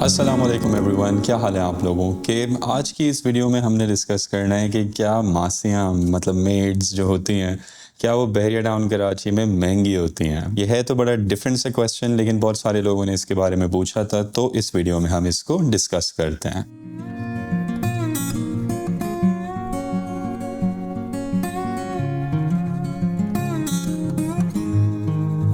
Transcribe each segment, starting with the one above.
अस्सलाम वालेकुम एवरीवन, क्या हाल है आप लोगों के। आज की इस वीडियो में हमने डिस्कस करना है कि क्या मासियाँ मतलब मेड्स जो होती हैं क्या वो बहरिया टाउन कराची में महंगी होती हैं। ये है तो बड़ा डिफरेंट सा क्वेश्चन, लेकिन बहुत सारे लोगों ने इसके बारे में पूछा था, तो इस वीडियो में हम इसको डिस्कस करते हैं।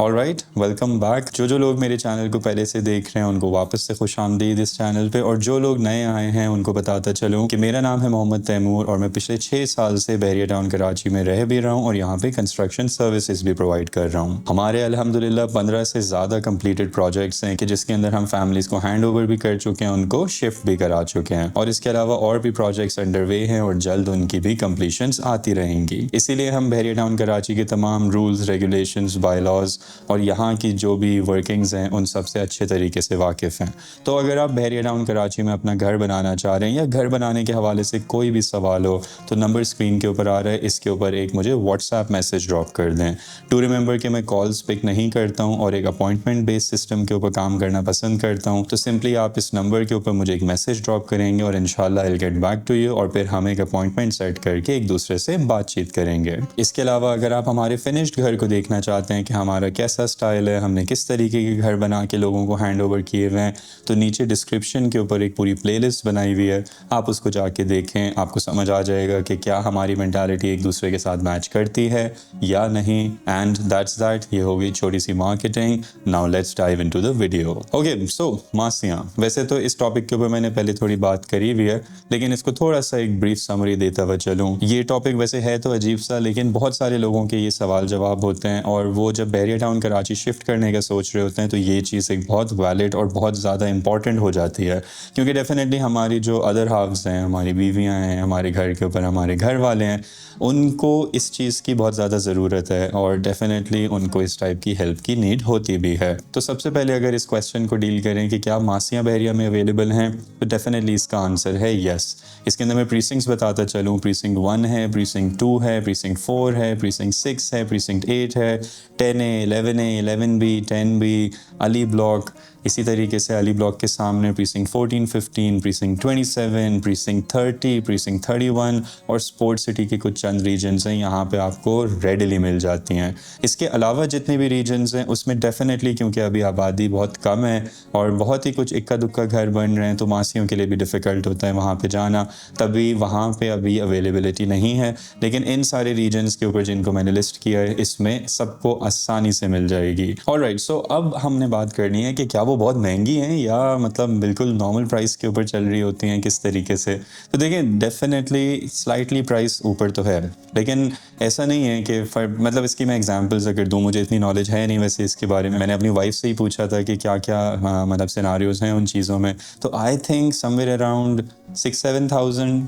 Alright, welcome back. जो लोग मेरे चैनल को पहले से देख रहे हैं उनको वापस से खुशामदीद इस चैनल पे, और जो लोग नए आए हैं उनको बताता चलूँ कि मेरा नाम है मोहम्मद तैमूर और मैं पिछले 6 साल से बहरिया टाउन कराची में रह भी रहा हूँ और यहाँ पे कंस्ट्रक्शन सर्विसेज भी प्रोवाइड कर रहा हूँ। हमारे अल्हम्दुलिल्लाह 15 से ज़्यादा कंप्लीटेड प्रोजेक्ट्स हैं कि जिसके अंदर हम फैमिलीज़ को हैंड ओवर भी कर चुके हैं, उनको शिफ्ट भी करा चुके हैं, और इसके अलावा और भी प्रोजेक्ट्स अंडरवे हैं और जल्द उनकी भी कंप्लीशंस आती रहेंगी। इसीलिए हम बहरिया टाउन कराची के तमाम रूल्स, रेगुलेशंस, बायलॉज और यहाँ की जो भी वर्किंग्स हैं उन सब से अच्छे तरीके से वाकिफ़ हैं। तो अगर आप बहरिया टाउन कराची में अपना घर बनाना चाह रहे हैं या घर बनाने के हवाले से कोई भी सवाल हो, तो नंबर स्क्रीन के ऊपर आ रहा है, इसके ऊपर एक मुझे व्हाट्सएप मैसेज ड्रॉप कर दें। टू रिमेंबर कि मैं कॉल्स पिक नहीं करता हूँ और एक अपॉइंटमेंट बेस्ड सिस्टम के ऊपर काम करना पसंद करता हूँ। तो सिंपली आप इस नंबर के ऊपर मुझे एक मैसेज ड्रॉप करेंगे और इंशाल्लाह I will get back to you, और फिर हम एक अपॉइंटमेंट सेट करके एक दूसरे से बातचीत करेंगे। इसके अलावा अगर आप हमारे फिनिश्ड घर को देखना चाहते हैं कि हमारा कैसा स्टाइल है, हमने किस तरीके के घर बना के लोगों को हैंड ओवर किए हुए हैं, तो नीचे डिस्क्रिप्शन के ऊपर एक पूरी प्लेलिस्ट बनाई हुई है, आप उसको जाके देखें। आपको समझ आ जाएगा कि क्या हमारी मेंटालिटी एक दूसरे के साथ मैच करती है या नहीं। एंड दैट्स दैट, ये हो गई छोटी सी marketing. Now let's dive into the video. Okay, so मासियाँ, वैसे तो इस टॉपिक के ऊपर मैंने पहले थोड़ी बात करी हुई है, लेकिन इसको थोड़ा सा एक ब्रीफ समरी देता हुआ चलूँ। ये टॉपिक वैसे है तो अजीब सा, लेकिन बहुत सारे लोगों के ये सवाल जवाब होते हैं, और वो जब बहरिया टाउन कराची शिफ्ट करने का सोच रहे होते हैं तो ये चीज़ एक बहुत वैलिड और बहुत ज़्यादा इंपॉर्टेंट हो जाती है, क्योंकि डेफिनेटली हमारी जो अदर हाफ्स हैं, हमारी बीवियां हैं, हमारे घर के ऊपर हमारे घर वाले हैं, उनको इस चीज़ की बहुत ज़्यादा ज़रूरत है और डेफिनेटली उनको इस टाइप की हेल्प की नीड होती भी है। तो सबसे पहले अगर इस क्वेश्चन को डील करें कि क्या मासियाँ बहरिया में अवेलेबल हैं, तो डेफिनेटली इसका आंसर है येस। इसके अंदर मैं प्रीसिंक्ट्स बताता चलूँ। प्रीसिंक्ट 1 है, प्रीसिंक्ट 2 है, प्रीसिंक्ट 4 है, प्रीसिंक्ट 6 है, प्रीसिंक्ट 8 है, 10A, 11A, 11B, 10B, Ali block. इसी तरीके से अली ब्लॉक के सामने प्रीसिंक्ट 14, 15, प्रीसिंक्ट 27, प्रीसिंक्ट 30, प्रीसिंक्ट 31 और स्पोर्ट सिटी के कुछ चंद रीजन्स हैं, यहाँ पे आपको रेडिली मिल जाती हैं। इसके अलावा जितने भी रीजन्स हैं उसमें डेफिनेटली, क्योंकि अभी आबादी बहुत कम है और बहुत ही कुछ इक्का दुक्का घर बन रहे हैं, तो मासियों के लिए भी डिफ़िकल्ट होता है वहाँ पे जाना, तभी वहाँ पे अभी अवेलेबिलिटी नहीं है। लेकिन इन सारे रीजन्स के ऊपर जिनको मैंने लिस्ट किया है, इसमें सबको आसानी से मिल जाएगी। ऑलराइट, सो अब हमने बात करनी है कि क्या वो बहुत महंगी हैं या मतलब बिल्कुल नॉर्मल प्राइस के ऊपर चल रही होती हैं, किस तरीके से। तो देखिए, डेफिनेटली स्लाइटली प्राइस ऊपर तो है, लेकिन ऐसा नहीं है कि मतलब इसकी मैं एग्जांपल्स अगर दूँ, मुझे इतनी नॉलेज है नहीं वैसे इसके बारे में। मैंने अपनी वाइफ से ही पूछा था कि क्या क्या मतलब सिनारियोज हैं उन चीज़ों में, तो आई थिंक समवेयर अराउंड 6-7,000,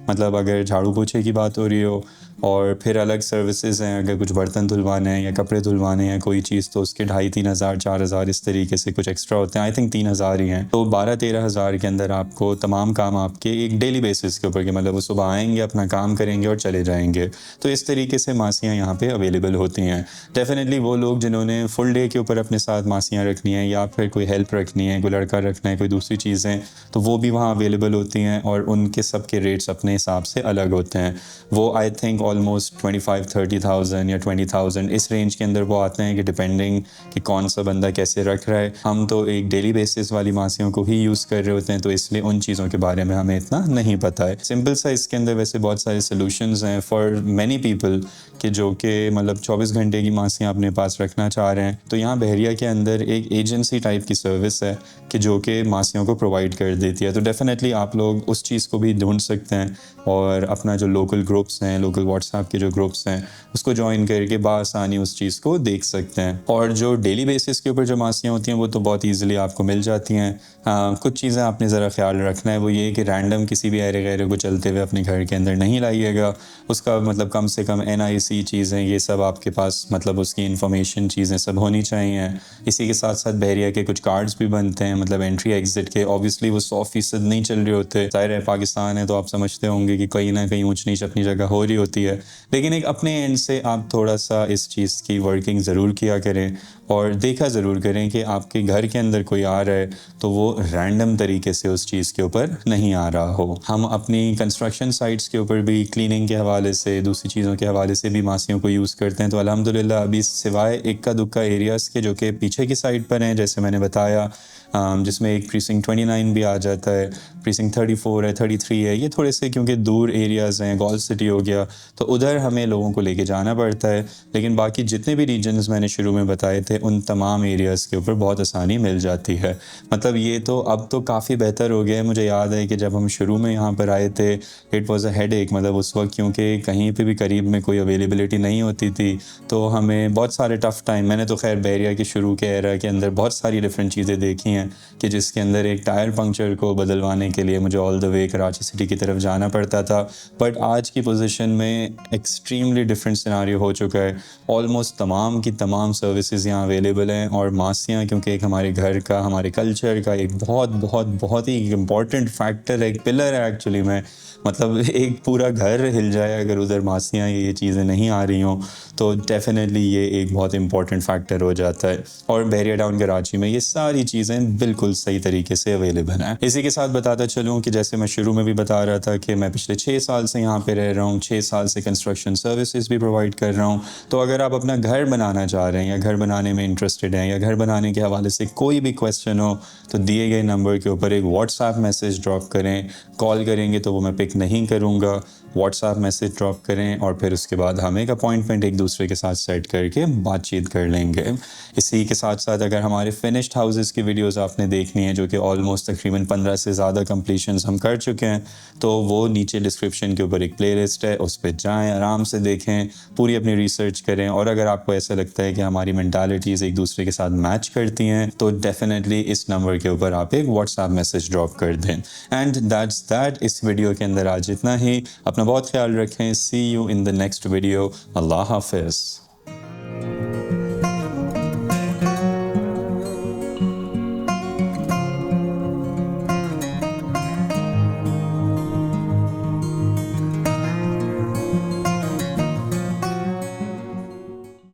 मतलब अगर झाड़ू पोछे की बात हो रही हो, और फिर अलग सर्विसेज हैं, अगर कुछ बर्तन धुलवाने हैं या कपड़े धुलवाने हैं कोई चीज़, तो उसके 2,500, 3,000, 4,000 इस तरीके से कुछ एक्स्ट्रा होते हैं। आई थिंक 3,000 ही हैं, तो 12-13 हज़ार के अंदर आपको तमाम काम आपके एक डेली बेसिस के ऊपर, कि मतलब वो सुबह आएंगे, अपना काम करेंगे और चले जाएंगे। तो इस तरीके से मासियाँ यहाँ पे अवेलेबल होती हैं। डेफिनेटली वो लोग जिन्होंने फुल डे के ऊपर अपने साथ मासियाँ रखनी है या फिर कोई हेल्प रखनी है, कोई लड़का रखना है, कोई दूसरी चीज़ें, तो वो भी वहाँ अवेलेबल होती हैं, और उनके सबके रेट्स अपने हिसाब से अलग होते हैं। वो आई थिंक ऑलमोस्ट 25-30,000 या 20,000 इस रेंज के अंदर वो आते हैं, कि डिपेंडिंग कि कौन सा बंदा कैसे रख रहा है। हम तो एक डेली बेसिस वाली मासियों को ही यूज़ कर रहे होते हैं, तो इसलिए उन चीज़ों के बारे में हमें इतना नहीं पता है। सिंपल सा इसके अंदर वैसे बहुत सारे सोल्यूशंस हैं फॉर मैनी पीपल, कि जो कि मतलब 24 घंटे की मासियाँ अपने पास रखना चाह रहे हैं। तो यहाँ बहरिया के अंदर एक एजेंसी टाइप की सर्विस है कि जो कि मासियों को प्रोवाइड कर देती है। तो डेफिनेटली आप लोग उस चीज़ को भी ढूंढ सकते हैं, और अपना जो लोकल ग्रुप्स हैं, लोकल व्हाट्सएप के जो ग्रुप्स हैं, उसको ज्वाइन करके बासानी उस चीज़ को देख सकते हैं। और जो डेली बेसिस के ऊपर जो मासियाँ होती हैं वो तो बहुत ईजिली आपको मिल जाती हैं। कुछ चीज़ें आपने ज़रा ख्याल रखना है, वो ये कि रैंडम किसी भी ऐरे गैरे को चलते हुए अपने घर के अंदर नहीं लाइएगा। उसका मतलब कम से कम NIC चीज़ें, ये सब आपके पास मतलब उसकी इन्फॉर्मेशन चीज़ें सब होनी चाहिए। इसी के साथ साथ बहरिया के कुछ कार्ड्स भी बनते हैं, मतलब एंट्री एग्जिट के। ऑब्वियसली वो 100% नहीं चल रहे होते, ज़ाहिर है पाकिस्तान है तो आप समझते होंगे कि कहीं ना कहीं ऊंच नीच अपनी जगह हो रही होती है। है। लेकिन एक अपने एंड से आप थोड़ा सा इस चीज़ की वर्किंग ज़रूर किया करें और देखा ज़रूर करें कि आपके घर के अंदर कोई आ रहा है तो वो रैंडम तरीके से उस चीज़ के ऊपर नहीं आ रहा हो। हम अपनी कंस्ट्रक्शन साइट्स के ऊपर भी क्लीनिंग के हवाले से, दूसरी चीज़ों के हवाले से भी मासियों को यूज़ करते हैं। तो अल्हम्दुलिल्लाह अभी सिवाय इक्का दुक्का एरियाज़ के जो कि पीछे की साइड पर हैं, जैसे मैंने बताया, जिसमें एक प्रीसिंक्ट 29 भी आ जाता है, प्रीसिंक्ट 34 है, 33 है, ये थोड़े से क्योंकि दूर एरियाज़ हैं, गॉल सिटी हो गया, तो उधर हमें लोगों को लेके जाना पड़ता है। लेकिन बाकी जितने भी रीजन्स मैंने शुरू में बताए थे, उन तमाम एरियाज़ के ऊपर बहुत आसानी मिल जाती है। मतलब ये तो अब तो काफ़ी बेहतर हो गया है। मुझे याद है कि जब हम शुरू में यहाँ पर आए थे, इट वाज़ अ हेडेक, मतलब उस वक्त क्योंकि कहीं पे भी करीब में कोई अवेलेबिलिटी नहीं होती थी, तो हमें बहुत सारे टफ़ टाइम, मैंने तो खैर बहरिया के शुरू के एरा के अंदर बहुत सारी डिफरेंट चीज़ें देखी हैं कि जिसके अंदर एक टायर पंक्चर को बदलवाने के लिए मुझे all the way Karachi city की तरफ जाना पड़ता था। बट आज की पोजीशन में एक्सट्रीमली डिफरेंट सिनारियो हो चुका है। ऑलमोस्ट तमाम की तमाम सर्विसेज यहाँ अवेलेबल हैं और मासियाँ क्योंकि एक हमारे घर का, हमारे कल्चर का एक बहुत बहुत बहुत ही इम्पॉर्टेंट फैक्टर है, एक पिलर है एक्चुअली में। मतलब एक पूरा घर हिल जाए अगर उधर मासियाँ ये चीज़ें नहीं आ रही हों, तो डेफिनेटली ये एक बहुत इंपॉर्टेंट फैक्टर हो जाता है। और बहरिया टाउन कराची में ये सारी चीज़ें बिल्कुल सही तरीके से अवेलेबल हैं। इसी के साथ बताता चलूँ कि जैसे मैं शुरू में भी बता रहा था कि मैं पिछले 6 साल से यहाँ पे रह रहा हूँ, 6 साल से कंस्ट्रक्शन सर्विसेज भी प्रोवाइड कर रहा हूँ। तो अगर आप अपना घर बनाना चाह रहे हैं या घर बनाने में इंटरेस्टेड हैं या घर बनाने के हवाले से कोई भी क्वेश्चन हो, तो दिए गए नंबर के ऊपर एक व्हाट्सएप मैसेज ड्रॉप करें। कॉल करेंगे तो वो मैं पिक नहीं करूँगा, व्हाट्सएप मैसेज ड्रॉप करें और फिर उसके बाद हम एक अपॉइंटमेंट एक दूसरे के साथ सेट करके बातचीत कर लेंगे। इसी के साथ साथ अगर हमारे फिनिश्ड हाउसेस की वीडियोस आपने देखनी है, जो कि ऑलमोस्ट तकरीबन 15 से ज़्यादा कंप्लीशंस हम कर चुके हैं, तो वो नीचे डिस्क्रिप्शन के ऊपर एक प्लेलिस्ट है, उस पर जाएँ, आराम से देखें, पूरी अपनी रिसर्च करें। और अगर आपको ऐसा लगता है कि हमारी मेंटालिटीज़ एक दूसरे के साथ मैच करती हैं, तो डेफिनेटली इस नंबर के ऊपर आप एक व्हाट्सएप मैसेज ड्रॉप कर दें। एंड दैट्स दैट, इस वीडियो के अंदर आज इतना ही। अपना बहुत ख्याल रखें। See you in the next video. अल्लाह हाफिज़।